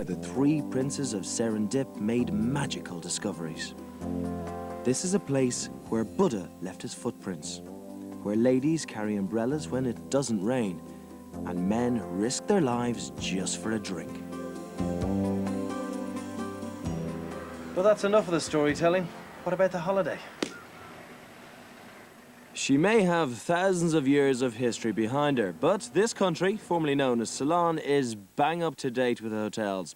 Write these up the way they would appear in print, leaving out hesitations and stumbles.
The three princes of Serendip made magical discoveries. This is a place where Buddha left his footprints, where ladies carry umbrellas when it doesn't rain, and men risk their lives just for a drink. Well, that's enough of the storytelling. What about the holiday? She may have thousands of years of history behind her, but this country, formerly known as Ceylon, is bang up to date with hotels.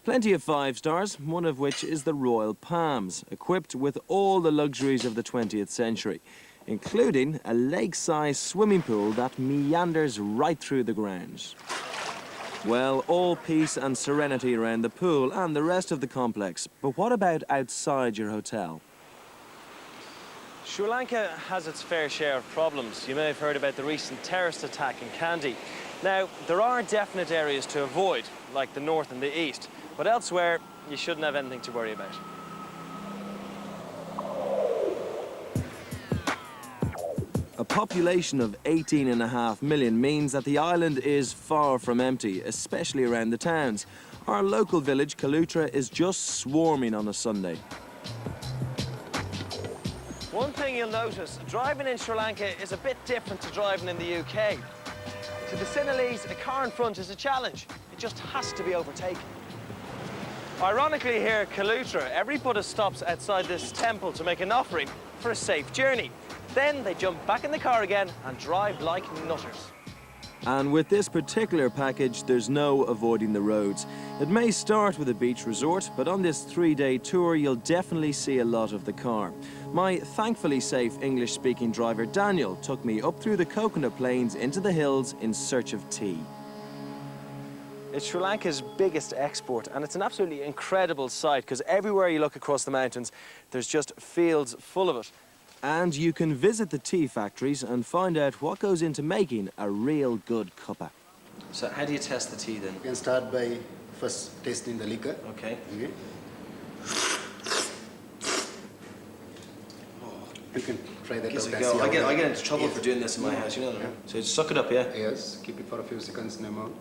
Plenty of 5 stars, one of which is the Royal Palms, equipped with all the luxuries of the 20th century, including a lake-sized swimming pool that meanders right through the grounds. Well, all peace and serenity around the pool and the rest of the complex. But what about outside your hotel? Sri Lanka has its fair share of problems. You may have heard about the recent terrorist attack in Kandy. Now, there are definite areas to avoid, like the north and the east, but elsewhere, you shouldn't have anything to worry about. A population of 18.5 million means that the island is far from empty, especially around the towns. Our local village, Kalutra, is just swarming on a Sunday. One thing you'll notice, driving in Sri Lanka is a bit different to driving in the UK. To the Sinhalese, a car in front is a challenge. It just has to be overtaken. Ironically here at Kalutra, every Buddhist stops outside this temple to make an offering for a safe journey. Then they jump back in the car again and drive like nutters. And with this particular package, there's no avoiding the roads. It may start with a beach resort, but on this 3-day tour, you'll definitely see a lot of the car. My thankfully safe English-speaking driver, Daniel, took me up through the coconut plains into the hills in search of tea. It's Sri Lanka's biggest export, and it's an absolutely incredible sight, because everywhere you look across the mountains, there's just fields full of it. And you can visit the tea factories and find out what goes into making a real good cuppa. So how do you test the tea then? You can start by first tasting the liquor. Okay. Okay. You can try that out. Go. I get into trouble for doing this in my house, you know what I mean? So suck it up, yeah? Yes, keep it for a few seconds in the mouth.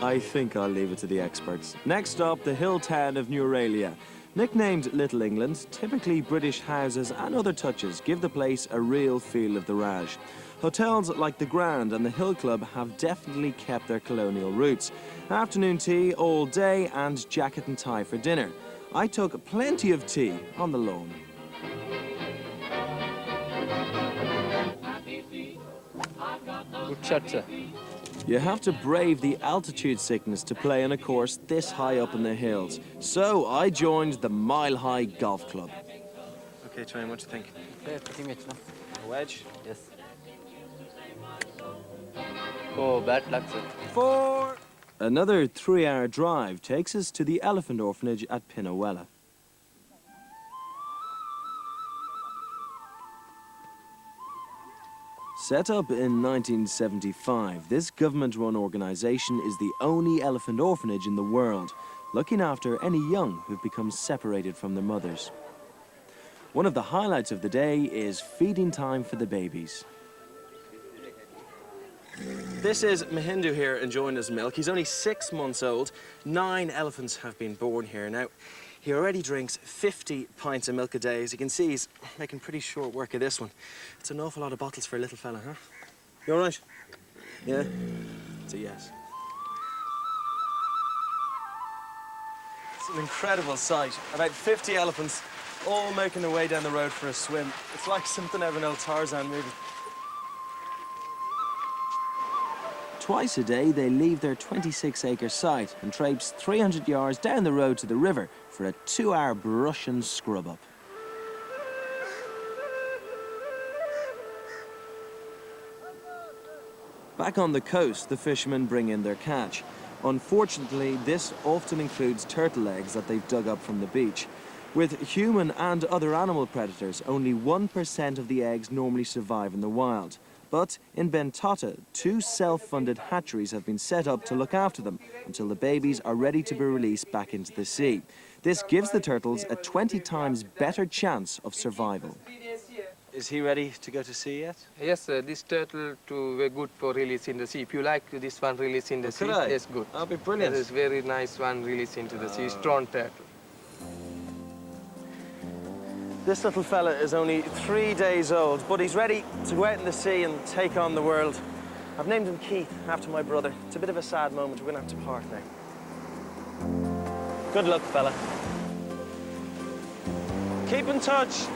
I think I'll leave it to the experts. Next stop, the hill town of Neuralia. Nicknamed Little England, typically British houses and other touches give the place a real feel of the Raj. Hotels like the Grand and the Hill Club have definitely kept their colonial roots. Afternoon tea all day and jacket and tie for dinner. I took plenty of tea on the lawn. You have to brave the altitude sickness to play on a course this high up in the hills. So I joined the Mile High Golf Club. Okay, Tony, what do you think? A wedge? Yes. Oh, bad luck, sir. 4. Another 3-hour drive takes us to the elephant orphanage at Pinawella. Set up in 1975, this government-run organisation is the only elephant orphanage in the world, looking after any young who've become separated from their mothers. One of the highlights of the day is feeding time for the babies. This is Mahindu here enjoying his milk. He's only 6 months old. 9 elephants have been born here. Now, he already drinks 50 pints of milk a day. As you can see, he's making pretty short work of this one. It's an awful lot of bottles for a little fella, huh? You all right? Yeah? It's a yes. It's an incredible sight. About 50 elephants all making their way down the road for a swim. It's like something out of an old Tarzan movie. Twice a day, they leave their 26-acre site and traipse 300 yards down the road to the river for a 2-hour brush and scrub up. Back on the coast, the fishermen bring in their catch. Unfortunately, this often includes turtle eggs that they've dug up from the beach. With human and other animal predators, only 1% of the eggs normally survive in the wild. But in Bentata, 2 self-funded hatcheries have been set up to look after them until the babies are ready to be released back into the sea. This gives the turtles a 20 times better chance of survival. Is he ready to go to sea yet? Yes, this turtle very good for release in the sea. If you like this one release in the sea, Could I? yes, good. That'll be brilliant. That is very nice one release into the sea, strong turtle. This little fella is only 3 days old, but he's ready to go out in the sea and take on the world. I've named him Keith, after my brother. It's a bit of a sad moment. We're gonna have to part now. Good luck, fella. Keep in touch.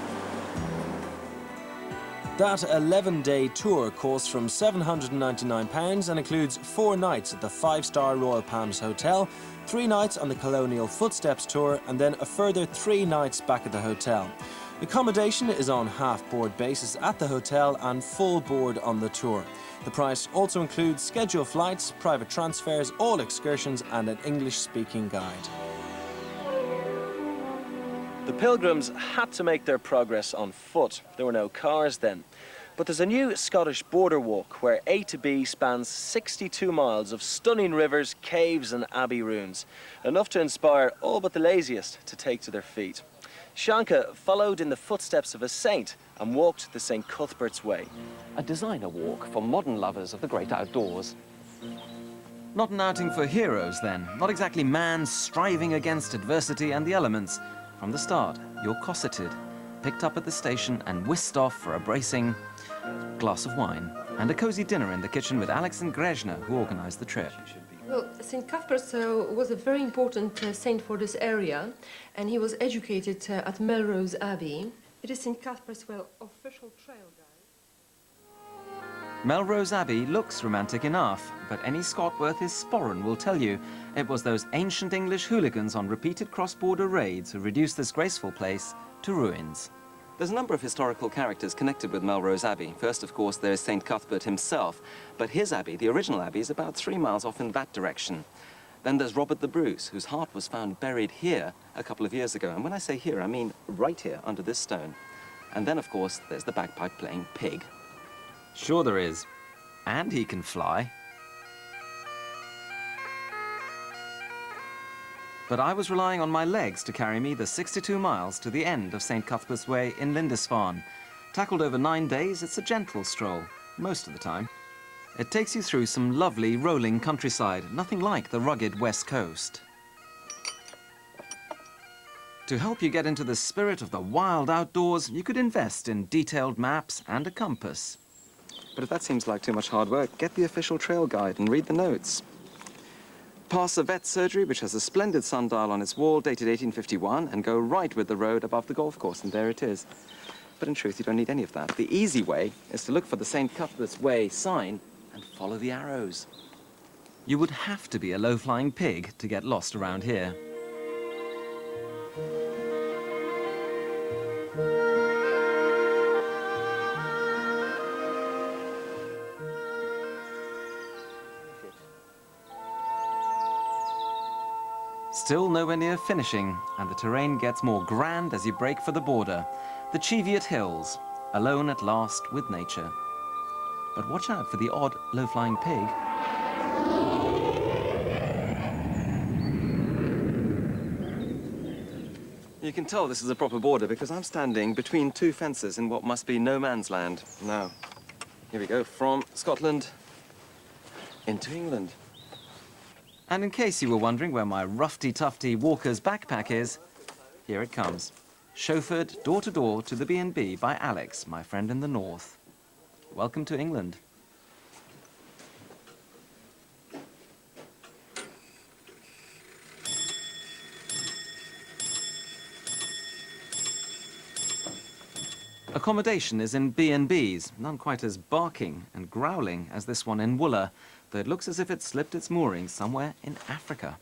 That 11-day tour costs from £799 and includes 4 nights at the 5-star Royal Palms Hotel, 3 nights on the Colonial Footsteps tour, and then a further 3 nights back at the hotel. Accommodation is on half-board basis at the hotel and full board on the tour. The price also includes scheduled flights, private transfers, all excursions and an English-speaking guide. The pilgrims had to make their progress on foot. There were no cars then. But there's a new Scottish border walk where A to B spans 62 miles of stunning rivers, caves and abbey ruins. Enough to inspire all but the laziest to take to their feet. Shanka followed in the footsteps of a saint and walked the St. Cuthbert's Way. A designer walk for modern lovers of the great outdoors. Not an outing for heroes, then. Not exactly man striving against adversity and the elements. From the start, you're cosseted, picked up at the station and whisked off for a bracing glass of wine and a cosy dinner in the kitchen with Alex and Grezna, who organised the trip. Well, St. Cuthbert was a very important saint for this area, and he was educated at Melrose Abbey. It is St. Cuthbert's official trail guide. Melrose Abbey looks romantic enough, but any Scot worth his sporran will tell you it was those ancient English hooligans on repeated cross-border raids who reduced this graceful place to ruins. There's a number of historical characters connected with Melrose Abbey. First, of course, there is St. Cuthbert himself, but his abbey, the original abbey, is about 3 miles off in that direction. Then there's Robert the Bruce, whose heart was found buried here a couple of years ago. And when I say here, I mean right here, under this stone. And then, of course, there's the bagpipe-playing pig. Sure there is. And he can fly. But I was relying on my legs to carry me the 62 miles to the end of St. Cuthbert's Way in Lindisfarne. Tackled over 9 days, it's a gentle stroll, most of the time. It takes you through some lovely rolling countryside, nothing like the rugged west coast. To help you get into the spirit of the wild outdoors, you could invest in detailed maps and a compass. But if that seems like too much hard work, get the official trail guide and read the notes. Pass a vet surgery, which has a splendid sundial on its wall, dated 1851, and go right with the road above the golf course, and there it is. But in truth, you don't need any of that. The easy way is to look for the St. Cuthbert's Way sign and follow the arrows. You would have to be a low-flying pig to get lost around here. Still nowhere near finishing, and the terrain gets more grand as you break for the border. The Cheviot Hills, alone at last with nature. But watch out for the odd low-flying pig. You can tell this is a proper border because I'm standing between 2 fences in what must be no man's land. Now, here we go, from Scotland into England. And in case you were wondering where my roughy-tufty walker's backpack is, here it comes. Chauffeured door-to-door to the B&B by Alex, my friend in the north. Welcome to England. Accommodation is in B&Bs, none quite as barking and growling as this one in Wooler, though it looks as if it slipped its moorings somewhere in Africa.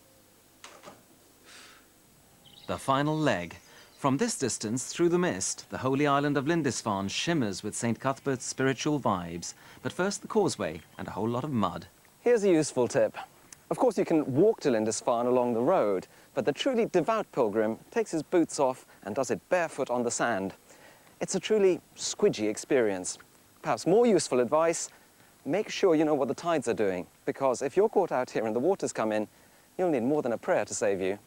The final leg. From this distance, through the mist, the holy island of Lindisfarne shimmers with St. Cuthbert's spiritual vibes. But first the causeway and a whole lot of mud. Here's a useful tip. Of course, you can walk to Lindisfarne along the road, but the truly devout pilgrim takes his boots off and does it barefoot on the sand. It's a truly squidgy experience. Perhaps more useful advice, make sure you know what the tides are doing, because if you're caught out here and the waters come in, you'll need more than a prayer to save you.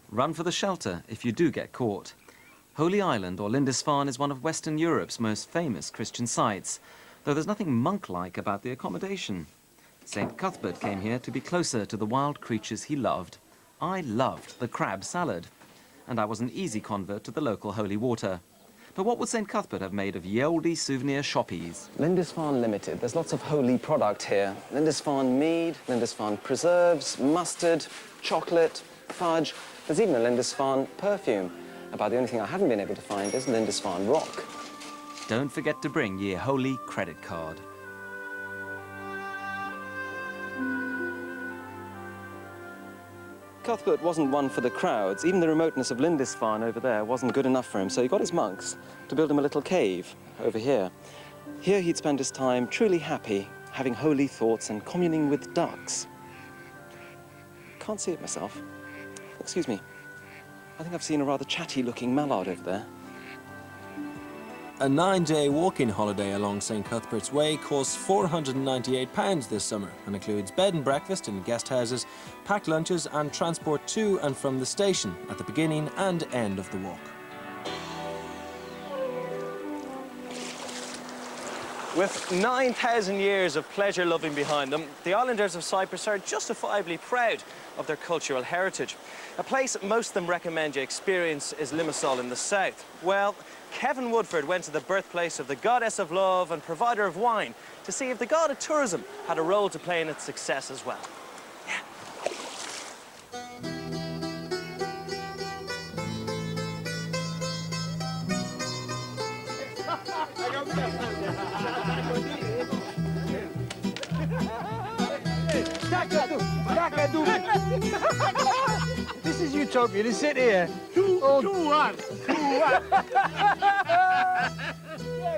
Run for the shelter if you do get caught. Holy Island, or Lindisfarne, is one of Western Europe's most famous Christian sites, though there's nothing monk-like about the accommodation. St. Cuthbert came here to be closer to the wild creatures he loved. I loved the crab salad, and I was an easy convert to the local holy water. But what would St. Cuthbert have made of ye olde souvenir shoppies? Lindisfarne Limited. There's lots of holy product here. Lindisfarne mead, Lindisfarne preserves, mustard, chocolate, fudge. There's even a Lindisfarne perfume. About the only thing I haven't been able to find is Lindisfarne rock. Don't forget to bring ye holy credit card. Cuthbert wasn't one for the crowds. Even the remoteness of Lindisfarne over there wasn't good enough for him, so he got his monks to build him a little cave over here. Here he'd spend his time truly happy, having holy thoughts and communing with ducks. Can't see it myself. Excuse me. I think I've seen a rather chatty-looking mallard over there. A 9-day walking holiday along St. Cuthbert's Way costs £498 this summer and includes bed and breakfast in guest houses, packed lunches and transport to and from the station at the beginning and end of the walk. With 9,000 years of pleasure loving behind them, the islanders of Cyprus are justifiably proud of their cultural heritage. A place most of them recommend you experience is Limassol in the south. Well, Kevin Woodford went to the birthplace of the goddess of love and provider of wine to see if the god of tourism had a role to play in its success as well. This is utopia, to sit here.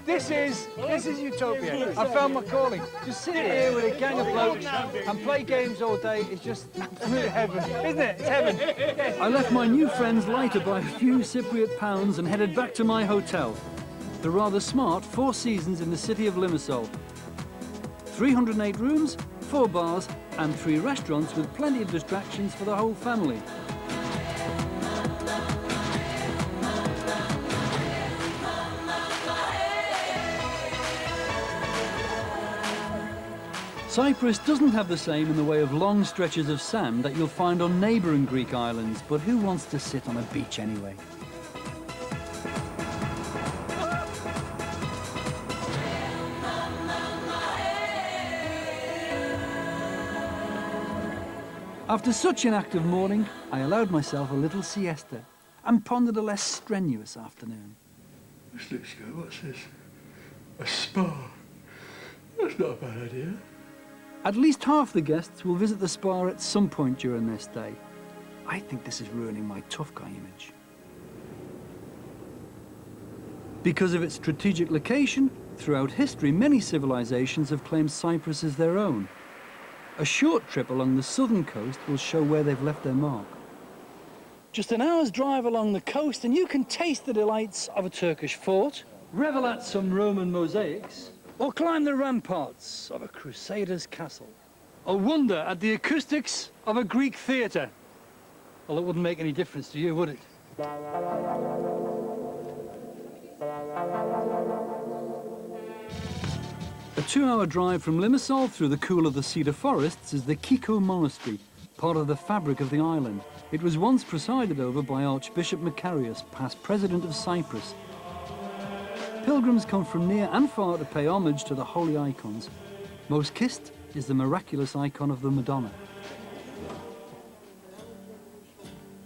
This is utopia. I found my calling. Just sit here with a gang of blokes and play games all day. It's just absolute heaven, isn't it? It's heaven. Yes. I left my new friends lighter by a few Cypriot pounds and headed back to my hotel, the rather smart Four Seasons in the city of Limassol. 308 rooms, 4 bars and 3 restaurants with plenty of distractions for the whole family. Cyprus doesn't have the same in the way of long stretches of sand that you'll find on neighbouring Greek islands, but who wants to sit on a beach anyway? After such an active morning, I allowed myself a little siesta and pondered a less strenuous afternoon. This looks good. What's this? A spa. That's not a bad idea. At least half the guests will visit the spa at some point during their stay. I think this is ruining my tough guy image. Because of its strategic location, throughout history, many civilizations have claimed Cyprus as their own. A short trip along the southern coast will show where they've left their mark. Just an hour's drive along the coast and you can taste the delights of a Turkish fort, revel at some Roman mosaics, or climb the ramparts of a crusader's castle, or wonder at the acoustics of a Greek theatre. Well, it wouldn't make any difference to you, would it? A 2-hour drive from Limassol through the cool of the cedar forests is the Kiko Monastery, part of the fabric of the island. It was once presided over by Archbishop Macarius, past president of Cyprus. Pilgrims come from near and far to pay homage to the holy icons. Most kissed is the miraculous icon of the Madonna.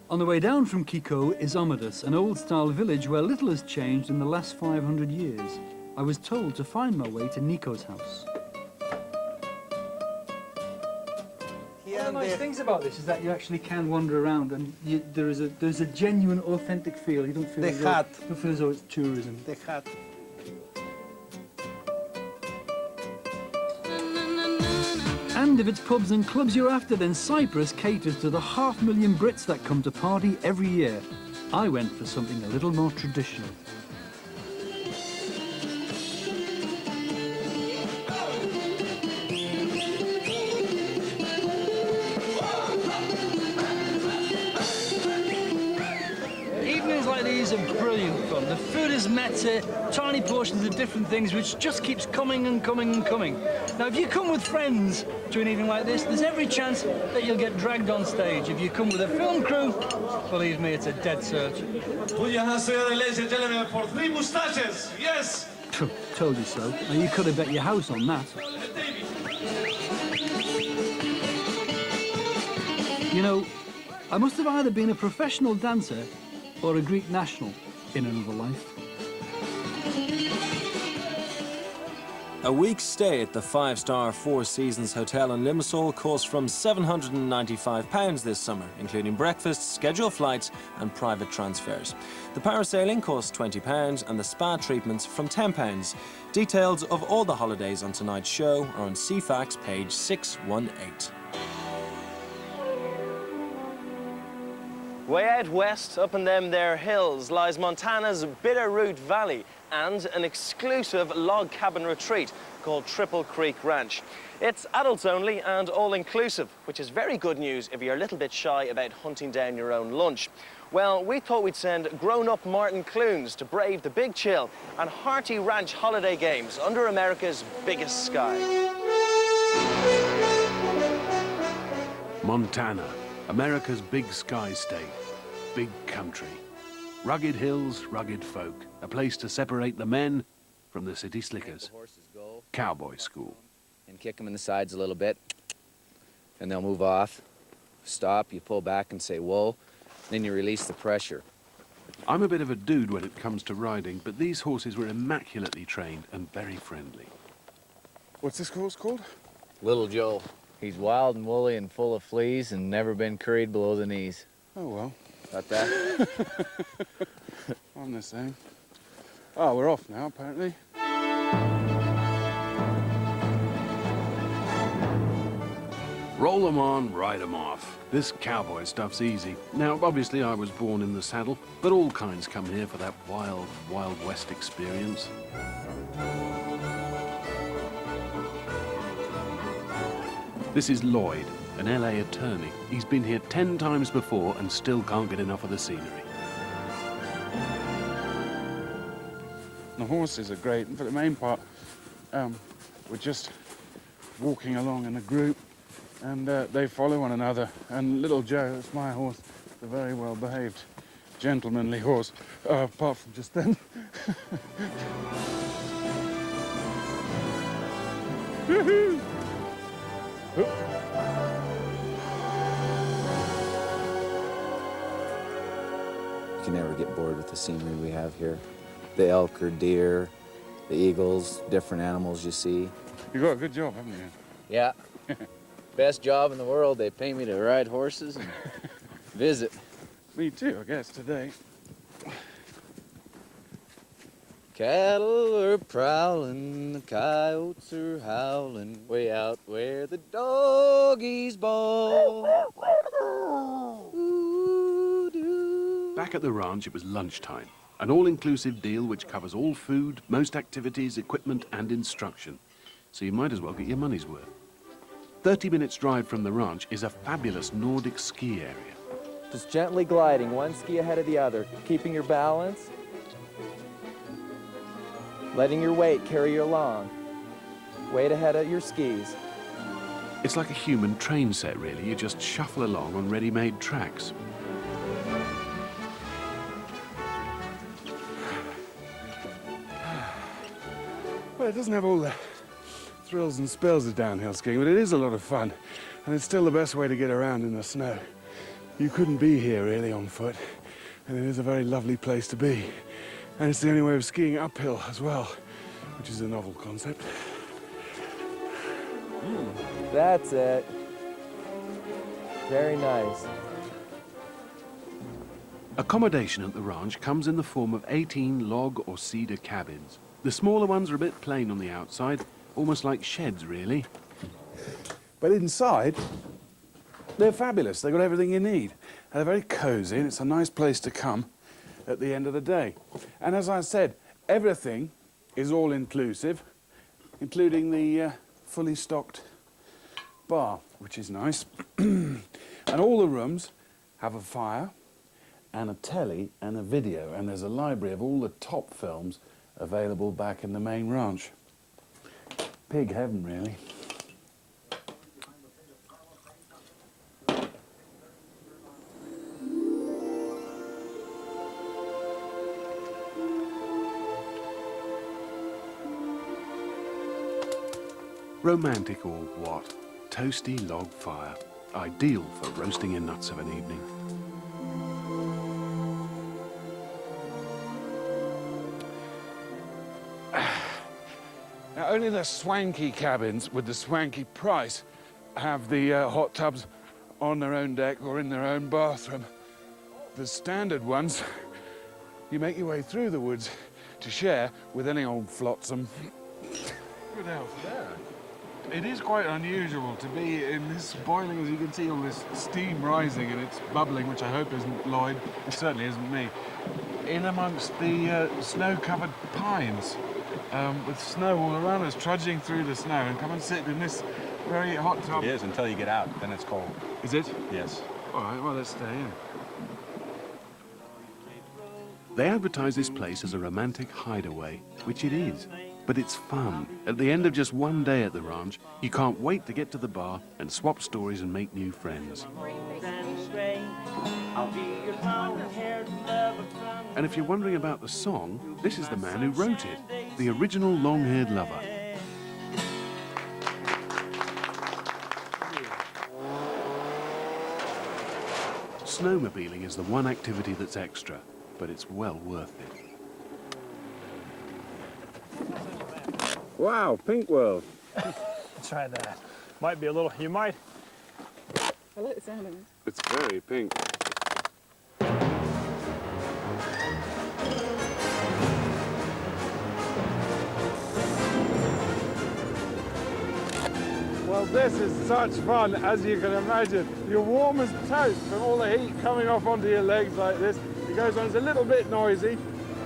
On the way down from Kiko is Omidas, an old-style village where little has changed in the last 500 years. I was told to find my way to Nico's house. One of the nice things about this is that you actually can wander around and there's a genuine, authentic feel. You don't feel as though it's tourism. The hat. And if it's pubs and clubs you're after, then Cyprus caters to the 500,000 Brits that come to party every year. I went for something a little more traditional. days of brilliant fun. The food is mete, tiny portions of different things, which just keeps coming and coming and coming. Now, if you come with friends to an evening like this, there's every chance that you'll get dragged on stage. If you come with a film crew, believe me, it's a dead cert. Put your hands together, ladies and gentlemen, for 3 moustaches. Yes! Told you so. Now, you could have bet your house on that. You know, I must have either been a professional dancer or a Greek national in another life. A week's stay at the 5-star Four Seasons Hotel in Limassol cost from £795 this summer, including breakfast, scheduled flights and private transfers. The parasailing cost £20 and the spa treatments from £10. Details of all the holidays on tonight's show are on CFAX page 618. Way out west, up in them there hills, lies Montana's Bitterroot Valley and an exclusive log cabin retreat called Triple Creek Ranch. It's adults only and all-inclusive, which is very good news if you're a little bit shy about hunting down your own lunch. Well, we thought we'd send grown-up Martin Clunes to brave the big chill and hearty ranch holiday games under America's biggest sky. Montana, America's big sky state, big country. Rugged hills, rugged folk, a place to separate the men from the city slickers. Cowboy school. And kick them in the sides a little bit, and they'll move off. Stop, you pull back and say, whoa, then you release the pressure. I'm a bit of a dude when it comes to riding, but these horses were immaculately trained and very friendly. What's this horse called? Little Joe. He's wild and woolly and full of fleas and never been curried below the knees. Oh, well. Got that? I'm the same. Oh, we're off now, apparently. Roll them on, ride them off. This cowboy stuff's easy. Now, obviously, I was born in the saddle, but all kinds come here for that wild, Wild West experience. This is Lloyd, an LA attorney. He's been here 10 times before and still can't get enough of the scenery. The horses are great, and for the main part, we're just walking along in a group, and they follow one another. And Little Joe, that's my horse, is a very well-behaved, gentlemanly horse, apart from just then. Woohoo! You can never get bored with the scenery we have here. The elk or deer, the eagles, different animals you see. You got a good job, haven't you? Yeah. Best job in the world. They pay me to ride horses and visit. Me too, I guess, today. Cattle are prowling, the coyotes are howling, way out where the doggies bawl. Back at the ranch, it was lunchtime. An all-inclusive deal which covers all food, most activities, equipment and instruction. So you might as well get your money's worth. 30 minutes drive from the ranch is a fabulous Nordic ski area. Just gently gliding, one ski ahead of the other, keeping your balance, letting your weight carry you along. Weight ahead of your skis. It's like a human train set, really. You just shuffle along on ready-made tracks. Well, it doesn't have all the thrills and spills of downhill skiing, but it is a lot of fun, and it's still the best way to get around in the snow. You couldn't be here, really, on foot, and it is a very lovely place to be. And it's the only way of skiing uphill as well, which is a novel concept. That's it. Very nice. Accommodation at the ranch comes in the form of 18 log or cedar cabins. The smaller ones are a bit plain on the outside, almost like sheds, really. But inside, they're fabulous. They've got everything you need. And they're very cozy, and it's a nice place to come at the end of the day. And as I said, everything is all-inclusive, including the fully stocked bar, which is nice. And all the rooms have a fire, and a telly and a video, and there's a library of all the top films available back in the main ranch. Pig heaven, really. Romantic or what? Toasty log fire. Ideal for roasting your nuts of an evening. Now, only the swanky cabins with the swanky price have the hot tubs on their own deck or in their own bathroom. The standard ones, you make your way through the woods to share with any old flotsam. Good health there. It is quite unusual to be in this boiling, as you can see, all this steam rising and it's bubbling, which I hope isn't Lloyd. It certainly isn't me. In amongst the snow-covered pines, with snow all around us, trudging through the snow, and come and sit in this very hot tub. It is until you get out, then it's cold. Is it? Yes. All right, well, let's stay in. They advertise this place as a romantic hideaway, which it is. But it's fun. At the end of just one day at the ranch, you can't wait to get to the bar and swap stories and make new friends. And if you're wondering about the song, this is the man who wrote it, the original long-haired lover. Snowmobiling is the one activity that's extra, but it's well worth it. Wow, Pink World. Try that. Might be a little, you might. I like the sound of it. It's very pink. Well, this is such fun, as you can imagine. You're warm as toast from all the heat coming off onto your legs like this. It goes on, it's a little bit noisy,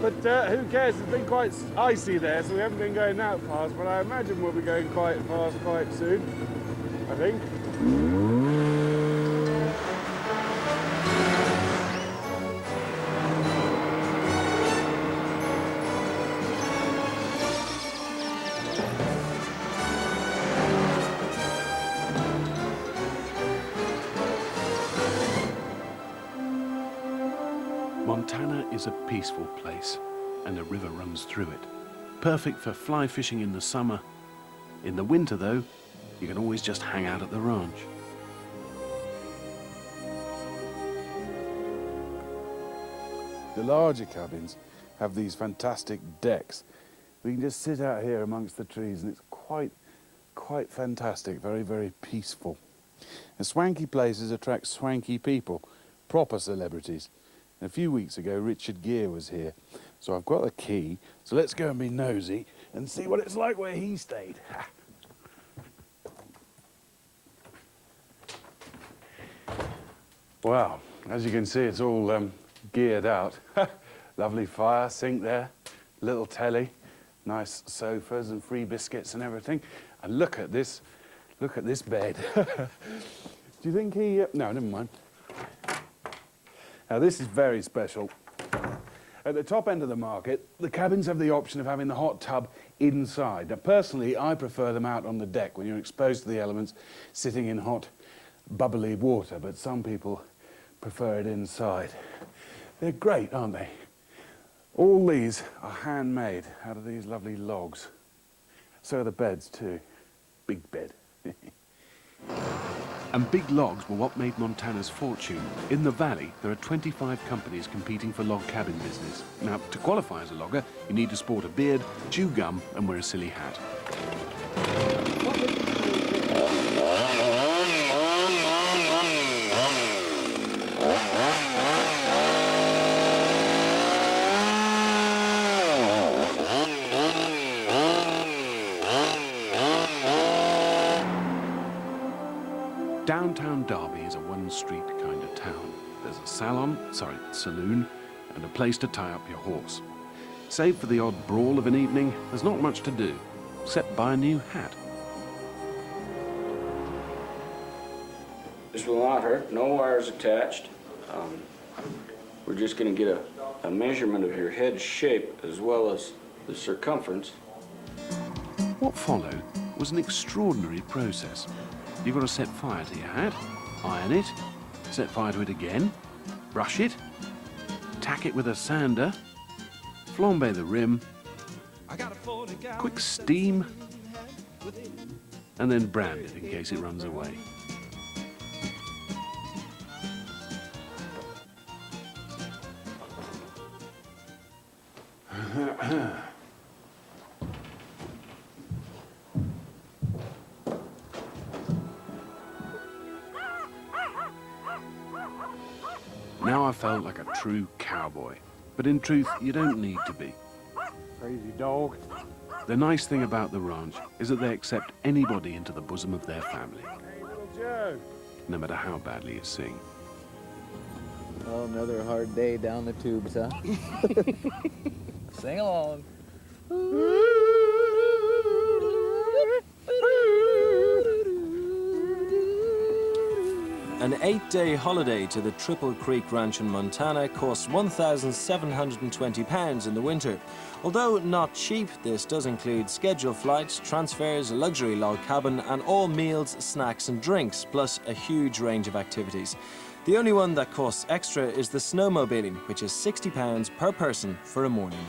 but who cares? It's been quite icy there, so we haven't been going that fast, but I imagine we'll be going quite fast quite soon, I think. Montana is a peaceful place, and a river runs through it. Perfect for fly fishing in the summer. In the winter, though, you can always just hang out at the ranch. The larger cabins have these fantastic decks. We can just sit out here amongst the trees, and it's quite fantastic, very, very peaceful. And swanky places attract swanky people, proper celebrities. And a few weeks ago, Richard Gere was here. So I've got the key, so let's go and be nosy and see what it's like where he stayed. Wow, as you can see, it's all geared out. Lovely fire sink there, little telly, nice sofas and free biscuits and everything. And look at this bed. Do you think he... no, never mind. Now, this is very special. At the top end of the market, the cabins have the option of having the hot tub inside. Now, personally, I prefer them out on the deck when you're exposed to the elements, sitting in hot, bubbly water, but some people prefer it inside. They're great, aren't they? All these are handmade out of these lovely logs. So are the beds, too. Big bed. And big logs were what made Montana's fortune. In the valley, there are 25 companies competing for log cabin business. Now, to qualify as a logger, you need to sport a beard, chew gum, and wear a silly hat. Downtown Derby is a one-street kind of town. There's a saloon, and a place to tie up your horse. Save for the odd brawl of an evening, there's not much to do, except buy a new hat. This will not hurt, no wires attached. We're just going to get a measurement of your head shape as well as the circumference. What followed was an extraordinary process. You've got to set fire to your hat, iron it, set fire to it again, brush it, tack it with a sander, flambe the rim, quick steam, and then brand it in case it runs away. Now I felt like a true cowboy. But in truth, you don't need to be. Crazy dog. The nice thing about the ranch is that they accept anybody into the bosom of their family, Hey, little Joe. no matter how badly you sing. Oh, another hard day down the tubes, huh? Sing along. An 8-day holiday to the Triple Creek Ranch in Montana costs £1,720 in the winter. Although not cheap, this does include scheduled flights, transfers, a luxury log cabin, and all meals, snacks and drinks, plus a huge range of activities. The only one that costs extra is the snowmobiling, which is £60 per person for a morning.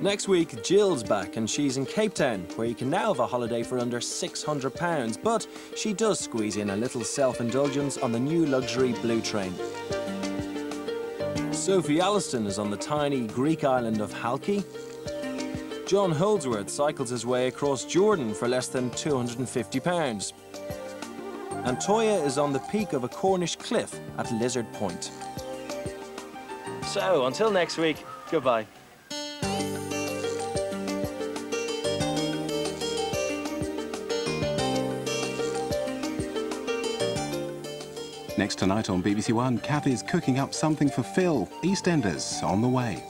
Next week, Jill's back and she's in Cape Town, where you can now have a holiday for under £600, but she does squeeze in a little self-indulgence on the new luxury Blue Train. Sophie Alliston is on the tiny Greek island of Halki. John Holdsworth cycles his way across Jordan for less than £250. And Toya is on the peak of a Cornish cliff at Lizard Point. So, until next week, goodbye. Next tonight on BBC One, Kath is cooking up something for Phil. EastEnders on the way.